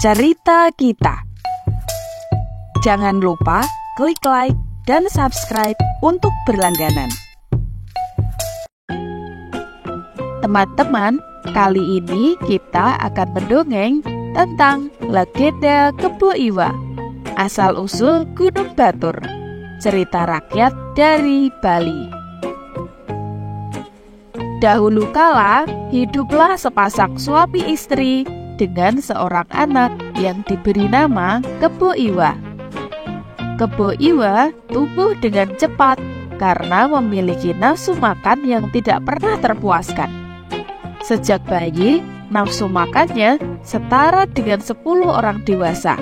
cerita kita. Jangan lupa klik like dan subscribe untuk berlangganan. Teman-teman, kali ini kita akan mendongeng tentang legenda Kebo Iwa, asal-usul Gunung Batur, cerita rakyat dari Bali. Dahulu kala, hiduplah sepasang suami istri dengan seorang anak yang diberi nama Kebo Iwa. Kebo Iwa tumbuh dengan cepat karena memiliki nafsu makan yang tidak pernah terpuaskan. Sejak bayi, nafsu makannya setara dengan 10 orang dewasa.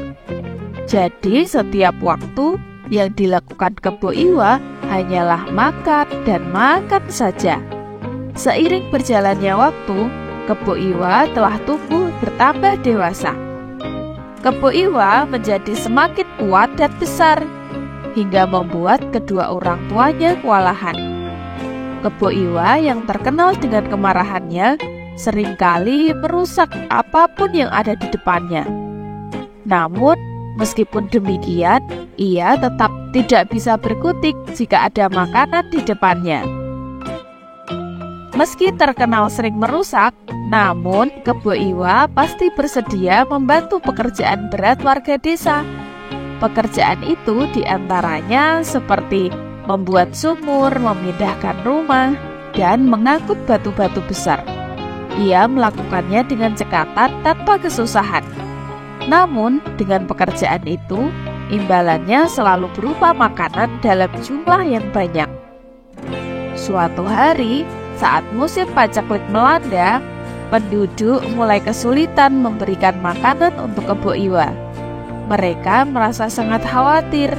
Jadi setiap waktu yang dilakukan Kebo Iwa hanyalah makan dan makan saja. Seiring berjalannya waktu, Kebo Iwa telah tumbuh bertambah dewasa. Kebo Iwa menjadi semakin kuat dan besar, hingga membuat kedua orang tuanya kewalahan. Kebo Iwa yang terkenal dengan kemarahannya seringkali merusak apapun yang ada di depannya. Namun, meskipun demikian, ia tetap tidak bisa berkutik jika ada makanan di depannya. Meski terkenal sering merusak, namun Kebo Iwa pasti bersedia membantu pekerjaan berat warga desa. Pekerjaan itu diantaranya seperti membuat sumur, memindahkan rumah, dan mengangkut batu-batu besar. Ia melakukannya dengan cekatan tanpa kesusahan. Namun, dengan pekerjaan itu, imbalannya selalu berupa makanan dalam jumlah yang banyak. Suatu hari, saat musim paceklik melanda, penduduk mulai kesulitan memberikan makanan untuk Kebo Iwa. Mereka merasa sangat khawatir.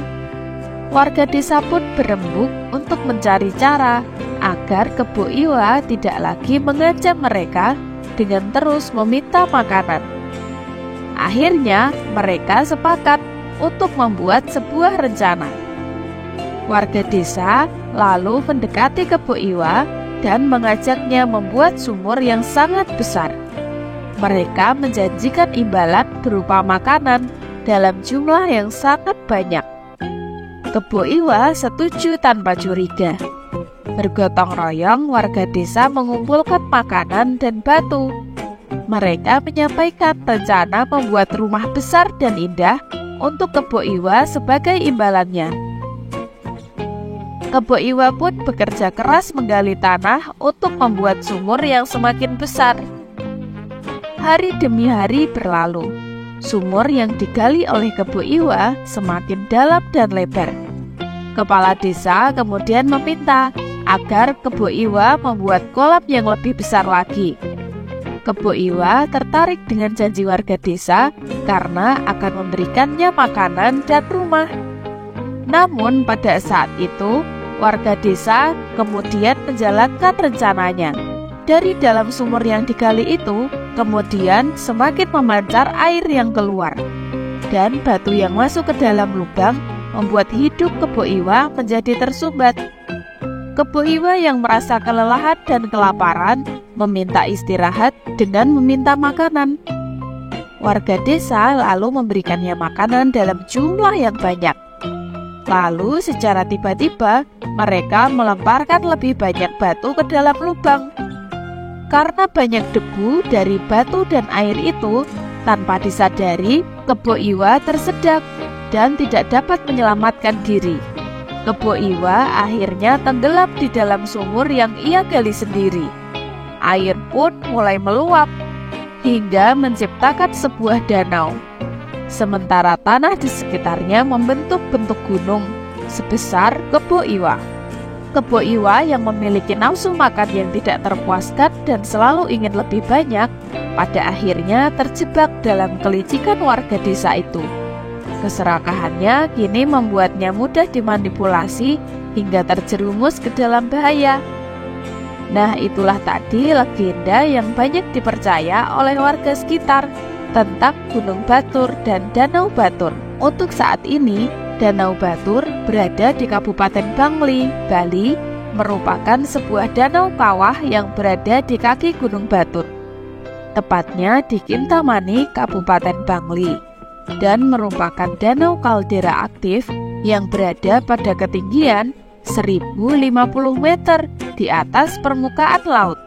Warga desa pun berembuk untuk mencari cara agar Kebo Iwa tidak lagi mengancam mereka dengan terus meminta makanan. Akhirnya, mereka sepakat untuk membuat sebuah rencana. Warga desa lalu mendekati Kebo Iwa dan mengajaknya membuat sumur yang sangat besar. Mereka menjanjikan imbalan berupa makanan dalam jumlah yang sangat banyak. Kebo Iwa setuju tanpa curiga. Bergotong royong, warga desa mengumpulkan makanan dan batu. Mereka menyampaikan rencana membuat rumah besar dan indah untuk Kebo Iwa sebagai imbalannya. Kebo Iwa pun bekerja keras menggali tanah untuk membuat sumur yang semakin besar. Hari demi hari berlalu. Sumur yang digali oleh Kebo Iwa semakin dalam dan lebar. Kepala desa kemudian meminta agar Kebo Iwa membuat kolam yang lebih besar lagi. Kebo Iwa tertarik dengan janji warga desa karena akan memberikannya makanan dan rumah. Namun pada saat itu, warga desa kemudian menjalankan rencananya. Dari dalam sumur yang digali itu, kemudian semakin memancar air yang keluar. Dan batu yang masuk ke dalam lubang membuat hidup Kebo Iwa menjadi tersumbat. Kebo Iwa yang merasa kelelahan dan kelaparan meminta istirahat dengan meminta makanan. Warga desa lalu memberikannya makanan dalam jumlah yang banyak. Lalu secara tiba-tiba mereka melemparkan lebih banyak batu ke dalam lubang. Karena banyak debu dari batu dan air itu, tanpa disadari Kebo Iwa tersedak dan tidak dapat menyelamatkan diri. Kebo Iwa akhirnya tenggelam di dalam sumur yang ia gali sendiri. Air pun mulai meluap hingga menciptakan sebuah danau. Sementara tanah di sekitarnya membentuk bentuk gunung sebesar Kebo Iwa. Kebo Iwa yang memiliki nafsu makan yang tidak terpuaskan dan selalu ingin lebih banyak, pada akhirnya terjebak dalam kelicikan warga desa itu. Keserakahannya kini membuatnya mudah dimanipulasi hingga terjerumus ke dalam bahaya. Nah, itulah tadi legenda yang banyak dipercaya oleh warga sekitar tentang Gunung Batur dan Danau Batur. Untuk saat ini, Danau Batur berada di Kabupaten Bangli, Bali, merupakan sebuah danau kawah yang berada di kaki Gunung Batur. tepatnya di Kintamani, Kabupaten Bangli, dan merupakan danau kaldera aktif yang berada pada ketinggian 1050 meter di atas permukaan laut.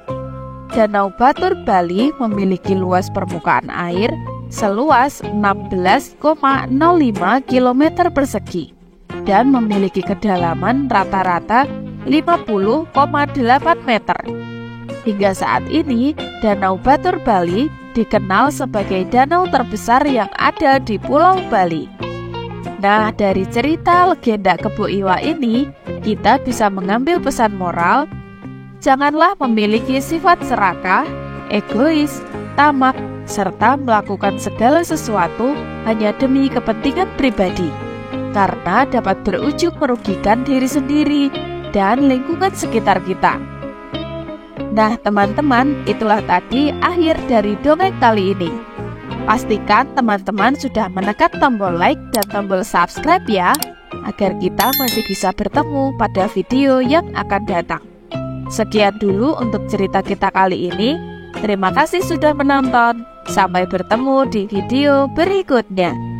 Danau Batur Bali memiliki luas permukaan air seluas 16,05 km persegi dan memiliki kedalaman rata-rata 50,8 meter. Hingga saat ini, Danau Batur Bali dikenal sebagai danau terbesar yang ada di Pulau Bali. Nah, dari cerita legenda Kebo Iwa ini, kita bisa mengambil pesan moral, janganlah memiliki sifat serakah, egois, tamak, serta melakukan segala sesuatu hanya demi kepentingan pribadi, karena dapat berujung merugikan diri sendiri dan lingkungan sekitar kita. Nah teman-teman, itulah tadi akhir dari dongeng kali ini. Pastikan teman-teman sudah menekan tombol like dan tombol subscribe ya, agar kita masih bisa bertemu pada video yang akan datang. Sekian dulu untuk cerita kita kali ini. Terima kasih sudah menonton. Sampai bertemu di video berikutnya.